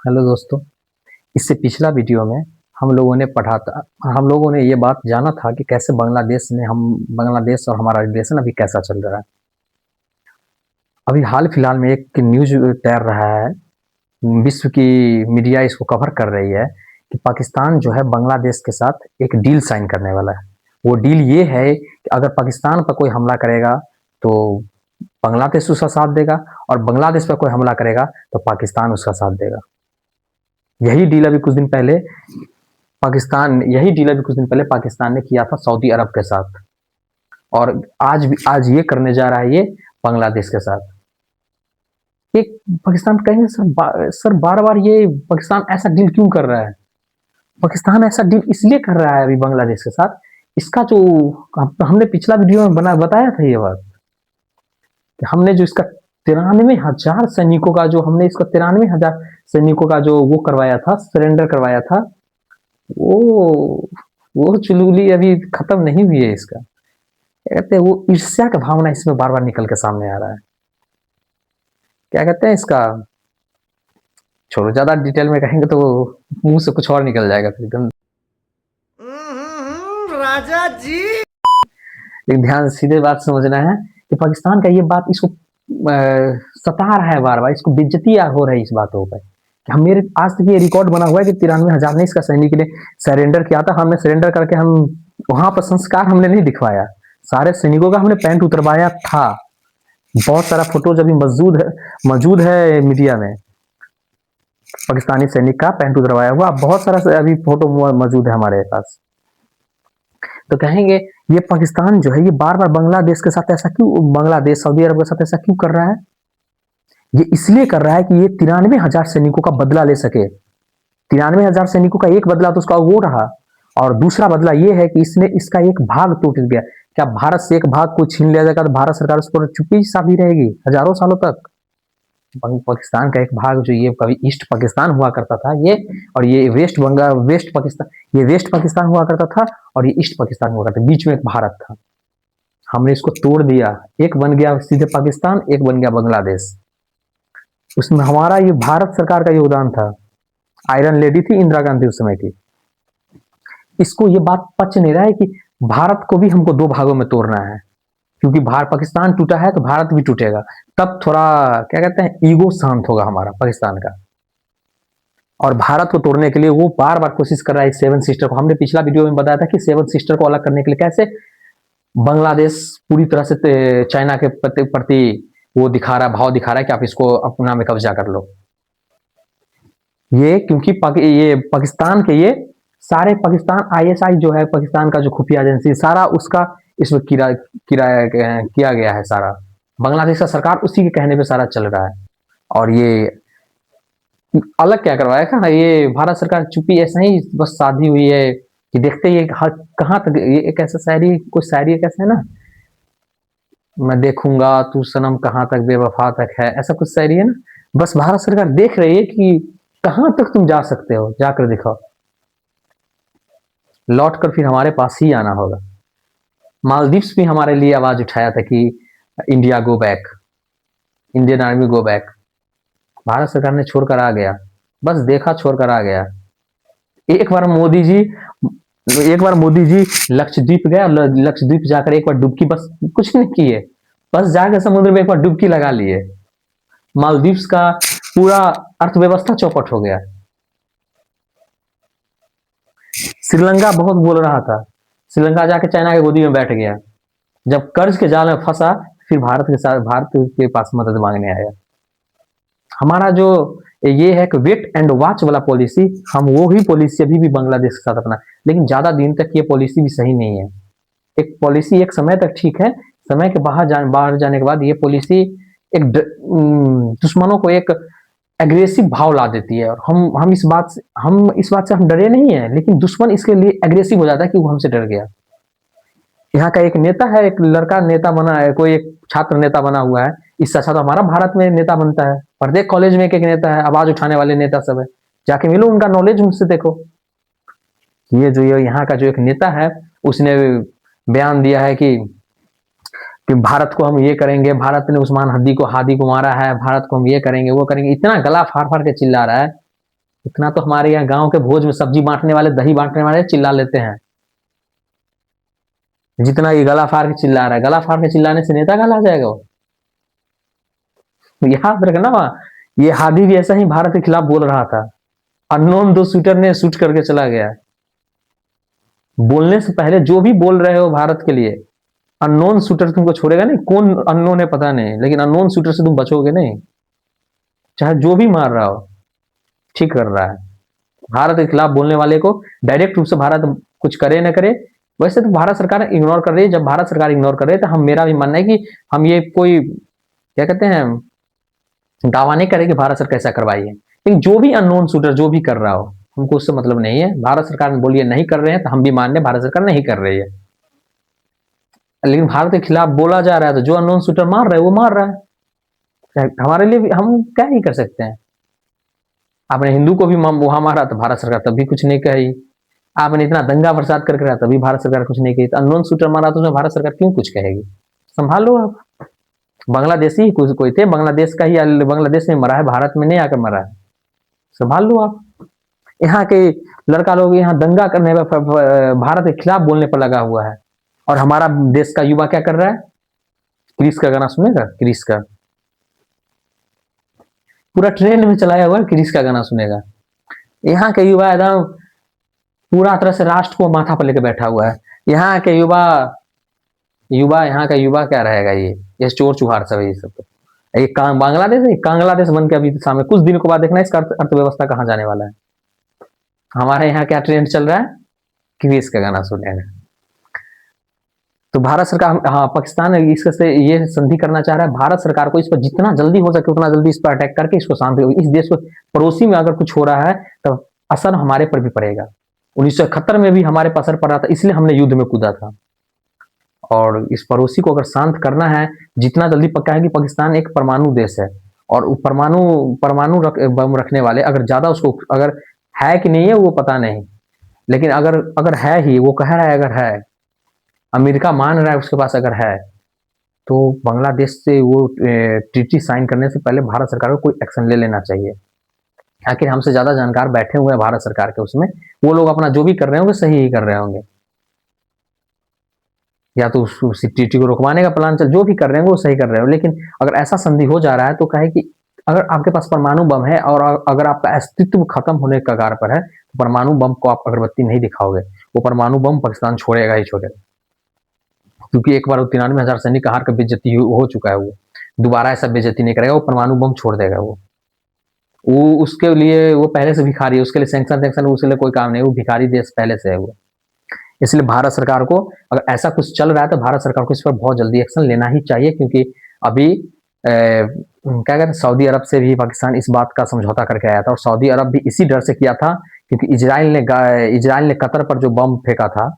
Hello दोस्तों। इससे पिछला वीडियो में हम लोगों ने ये बात जाना था कि कैसे बांग्लादेश और हमारा रिलेशन अभी कैसा चल रहा है। अभी हाल फिलहाल में एक न्यूज तैर रहा है, विश्व की मीडिया इसको कवर कर रही है कि पाकिस्तान जो है बांग्लादेश के साथ एक डील साइन करने वाला है। वो डील ये है कि अगर पाकिस्तान पर कोई हमला करेगा तो बांग्लादेश उसका साथ देगा, और बांग्लादेश पर कोई हमला करेगा तो पाकिस्तान उसका साथ देगा। यही डील अभी कुछ दिन पहले पाकिस्तान ने किया था सऊदी अरब के साथ, और आज ये करने जा रहा है ये बांग्लादेश के साथ। ये पाकिस्तान कहेंगे सर बार बार ये पाकिस्तान ऐसा डील क्यों कर रहा है? पाकिस्तान ऐसा डील इसलिए कर रहा है अभी बांग्लादेश के साथ। इसका जो हमने पिछला वीडियो में बताया था ये बात कि हमने जो इसका 93,000 सैनिकों का जो हमने इसका 93,000 सैनिकों का जो वो करवाया था, सरेंडर करवाया था, वो वो चुलबुली अभी खत्म नहीं हुई है। इसका कहते हैं वो ईर्ष्या का भावना इसमें बार बार निकल के सामने आ रहा है। क्या कहते हैं इसका, छोड़ो, ज्यादा डिटेल में कहेंगे तो मुंह से कुछ और निकल जाएगा फिर एकदम। राजा जी, लेकिन ध्यान सीधे बात समझना है कि पाकिस्तान का ये बात इसको सता रहा है, बार बार इसको बेइज्जती हो रही है इस बातों पर कि हम मेरे आज तक ये रिकॉर्ड बना हुआ है कि 93,000 ने इसका सैनिक ने सरेंडर किया था। हमने सरेंडर करके हम वहां पर संस्कार हमने नहीं दिखवाया, सारे सैनिकों का हमने पैंट उतरवाया था। बहुत सारा फोटोज अभी मौजूद है मीडिया में, पाकिस्तानी सैनिक का पैंट उतरवाया हुआ बहुत सारा अभी फोटो मौजूद है हमारे पास। तो कहेंगे ये पाकिस्तान जो है ये बार बार बांग्लादेश के साथ ऐसा क्यों, बांग्लादेश सऊदी अरब के साथ ऐसा क्यों कर रहा है? ये इसलिए कर रहा है कि ये 93,000 सैनिकों का बदला ले सके। 93,000 सैनिकों का एक बदला तो उसका वो रहा, और दूसरा बदला ये है कि इसने इसका एक भाग टूट गया। क्या भारत से एक भाग को छीन लिया जाएगा तो भारत सरकार उस पर चुप्पी साधी रहेगी हजारों सालों तक? पाकिस्तान का एक भाग जो ये कभी ईस्ट पाकिस्तान हुआ करता था ये, और ये वेस्ट पाकिस्तान हुआ करता था, और ये ईस्ट पाकिस्तान हुआ करता था, बीच में एक भारत था। हमने इसको तोड़ दिया, एक बन गया सीधे पाकिस्तान, एक बन गया बांग्लादेश। उसमें हमारा ये भारत सरकार का योगदान था। आयरन लेडी थी इंदिरा गांधी उस समय की। इसको ये बात पच नहीं रहा है कि भारत को भी हमको दो भागों में तोड़ना है, क्योंकि पाकिस्तान टूटा है तो भारत भी टूटेगा। तब थोड़ा क्या कहते हैं ईगो शांत होगा हमारा पाकिस्तान का, और भारत को तोड़ने के लिए वो बार बार कोशिश कर रहा है सेवन सिस्टर को। हमने पिछला वीडियो में बताया था कि सेवन सिस्टर को अलग करने के लिए कैसे बांग्लादेश पूरी तरह से चाइना के प्रति वो भाव दिखा रहा है कि आप इसको अपना में कब्जा कर लो। ये क्योंकि ये पाकिस्तान के ये सारे पाकिस्तान आईएसआई जो है पाकिस्तान का जो खुफिया एजेंसी सारा उसका इसमें किया गया है। सारा बांग्लादेश का सरकार उसी के कहने पे सारा चल रहा है, और ये अलग क्या करवाया था ये भारत सरकार चुप्पी ऐसा ही बस साधी हुई है कि देखते ही कहाँ तक ये एक ऐसा शायरी, कुछ शायरी कैसे है ना, मैं देखूंगा तू सनम कहाँ तक बेवफा तक है, ऐसा कुछ शायरी है ना। बस भारत सरकार देख रही है कि कहां तक तुम जा सकते हो, जाकर दिखाओ, लौट कर फिर हमारे पास ही आना होगा। मालदीव्स भी हमारे लिए आवाज उठाया था कि India go back, Indian army go back. Bharat सरकार ने छोड़कर आ गया, बस देखा छोड़कर आ गया। एक बार मोदी जी लक्षद्वीप गया, लक्षद्वीप जाकर एक बार डुबकी, बस कुछ नहीं किए, बस जाकर समुद्र में एक बार डुबकी लगा लिए। मालदीव्स का पूरा अर्थव्यवस्था चौपट हो गया। श्रीलंका बहुत बोल रहा था, श्रीलंका जाके चाइना के गोदी में बैठ गया। जब कर्ज के जाल में फंसा फिर भारत के पास मदद मांगने आया। हमारा जो ये है कि वेट एंड वॉच वाला पॉलिसी, हम वो ही पॉलिसी अभी भी बांग्लादेश के साथ अपना, लेकिन ज्यादा दिन तक ये पॉलिसी भी सही नहीं है। एक पॉलिसी एक समय तक ठीक है, समय के बाहर जाने के बाद ये पॉलिसी एक दुश्मनों को एक एग्रेसिव भाव ला देती है। और हम इस बात से हम डरे नहीं है, लेकिन दुश्मन इसके लिए एग्रेसिव हो जाता है कि वो हमसे डर गया। यहाँ का एक नेता है, एक लड़का नेता बना है, कोई एक छात्र नेता बना हुआ है, इससे अच्छा तो हमारा भारत में नेता बनता है। प्रत्येक कॉलेज में एक एक नेता है, आवाज उठाने वाले नेता सब है, जाके मिलो उनका नॉलेज उनसे देखो। ये जो यहाँ का जो एक नेता है उसने बयान दिया है कि भारत को हम ये करेंगे, भारत ने उस्मान हादी को मारा है, भारत को हम ये करेंगे वो करेंगे, इतना गला फाड़ फाड़ के चिल्ला रहा है। इतना तो हमारे यहाँ गांव के भोज में सब्जी बांटने वाले, दही बांटने वाले चिल्ला लेते हैं, जितना ये गला फाड़ के चिल्ला रहा है। गला फाड़ के चिल्लाने से नेता कहला जाएगा वो? याद रखना वहां, ये हादी भी ऐसा ही भारत के खिलाफ बोल रहा था। अननोन दो शूटर ने शूट करके चला गया। बोलने से पहले जो भी बोल रहे हो भारत के लिए, अननोन शूटर तुमको छोड़ेगा नहीं। कौन अननोन है पता नहीं, लेकिन अननोन शूटर से तुम बचोगे नहीं, चाहे जो भी मार रहा हो। ठीक कर रहा है। भारत के खिलाफ बोलने वाले को डायरेक्ट रूप से भारत कुछ करे ना करे, वैसे तो भारत सरकार इग्नोर कर रही है। जब भारत सरकार इग्नोर कर रही है तो हम, मेरा भी मानना है कि हम ये कोई क्या कहते हैं, दावा नहीं करें कि भारत सरकार ऐसा करवाई है, लेकिन जो भी अननोन शूटर जो भी कर रहा हो, हमको उससे मतलब नहीं है। भारत सरकार ने बोली है नहीं कर रहे हैं, तो हम भी मान रहे भारत सरकार नहीं कर रही है। लेकिन भारत के खिलाफ बोला जा रहा है, तो जो अननोन शूटर मार रहा है वो मार रहा है। हमारे लिए हम क्या ही कर सकते हैं। आपने हिंदू को भी वहां मारा तो भारत सरकार तब भी कुछ नहीं कही। आपने इतना दंगा फसाद करके रहा तभी भारत सरकार कुछ नहीं कही। तो अननोन शूटर मारा तो उसमें भारत सरकार क्यों कुछ कहेगी? संभाल लो आप। बांग्लादेशी कोई थे, बांग्लादेश का ही, बांग्लादेश में मरा है, भारत में नहीं आकर मरा है। संभाल लो आप। यहाँ के लड़का लोग यहाँ दंगा करने में, भारत के खिलाफ बोलने पर लगा हुआ है, और हमारा देश का युवा क्या कर रहा है? क्रिस का गाना सुनेगा? क्रिस का पूरा ट्रेंड में चलाया हुआ है, क्रिस का गाना सुनेगा। यहाँ के युवा एकदम पूरा तरह से राष्ट्र को माथा पर लेकर बैठा हुआ है। यहाँ के युवा यहाँ का युवा क्या रहेगा? ये चोर चुहार सब, ये सब तो ये बांग्लादेश बन के अभी सामने कुछ दिन के बाद देखना इसका अर्थव्यवस्था कहाँ जाने वाला है। हमारे यहाँ क्या ट्रेंड चल रहा है? क्रिस का गाना सुनेगा। तो भारत सरकार, हाँ, पाकिस्तान इससे ये संधि करना चाह रहा है। भारत सरकार को इस पर जितना जल्दी हो सके उतना जल्दी इस पर अटैक करके इसको शांत, इस देश को, पड़ोसी में अगर कुछ हो रहा है तो असर हमारे पर भी पड़ेगा। 1971 में भी हमारे पर असर पड़ रहा था, इसलिए हमने युद्ध में कूदा था। और इस पड़ोसी को अगर शांत करना है, जितना जल्दी पक्का है कि पाकिस्तान एक परमाणु देश है, और परमाणु बम रखने वाले, अगर ज्यादा उसको, अगर है कि नहीं है वो पता नहीं, लेकिन अगर है ही, वो कह रहा है अगर है, अमेरिका मान रहा है उसके पास अगर है, तो बांग्लादेश से वो ट्रीटी साइन करने से पहले भारत सरकार को कोई एक्शन ले लेना चाहिए। आखिर हमसे ज्यादा जानकार बैठे हुए हैं भारत सरकार के उसमें, वो लोग अपना जो भी कर रहे होंगे सही ही कर रहे होंगे। या तो उस ट्रीटी को रुकवाने का प्लान चल, जो भी कर रहे हैं वो सही कर रहे हो। लेकिन अगर ऐसा संधि हो जा रहा है तो कहे कि अगर आपके पास परमाणु बम है और अगर आपका अस्तित्व खत्म होने के कगार पर है, तो परमाणु बम को आप अगरबत्ती नहीं दिखाओगे, वो परमाणु बम पाकिस्तान छोड़ेगा ही छोड़ेगा। क्योंकि एक बार 93,000 सैनिक हार का बेइज्जती हो चुका है, वो दोबारा ऐसा बेइज्जती नहीं करेगा, वो परमाणु बम छोड़ देगा। वो उसके लिए वो पहले से भिखारी है, उसके लिए सैंक्शन उसके लिए कोई काम नहीं, वो भिखारी देश पहले से है वो। इसलिए भारत सरकार को, अगर ऐसा कुछ चल रहा है तो भारत सरकार को इस पर बहुत जल्दी एक्शन लेना ही चाहिए। क्योंकि अभी क्या कहते हैं, सऊदी अरब से भी पाकिस्तान इस बात का समझौता करके आया था, और सऊदी अरब भी इसी डर से किया था, क्योंकि इजराइल ने कतर पर जो बम फेंका था,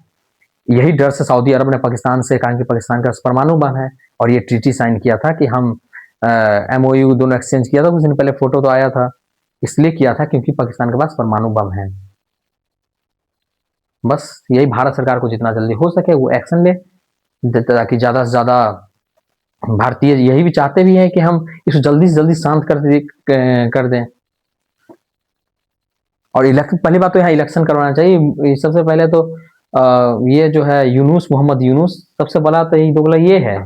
यही डर से सऊदी अरब ने पाकिस्तान से कहा कि पाकिस्तान का परमाणु बम है, और ये ट्रीटी साइन किया था कि हम MOU दोनों एक्सचेंज किया था। कुछ दिन पहले फोटो तो आया था, इसलिए किया था क्योंकि पाकिस्तान के पास परमाणु बम है। बस यही भारत सरकार को जितना जल्दी हो सके वो एक्शन ले, ताकि ज्यादा से ज्यादा भारतीय यही भी चाहते भी हैं कि हम इसको जल्दी से जल्दी शांत कर दें। और इलेक्शन, पहली बात तो यहाँ इलेक्शन करवाना चाहिए। सबसे पहले तो ये जो है मोहम्मद यूनुस, सबसे बड़ा तो यही दोगला ये है,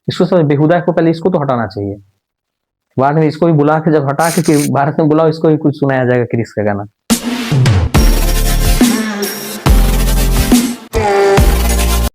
इसको सब बेहुदा को पहले इसको तो हटाना चाहिए। बाद में इसको भी बुला के जब हटा के भारत में बुलाओ, इसको भी कुछ सुनाया जाएगा क्रिस का गाना।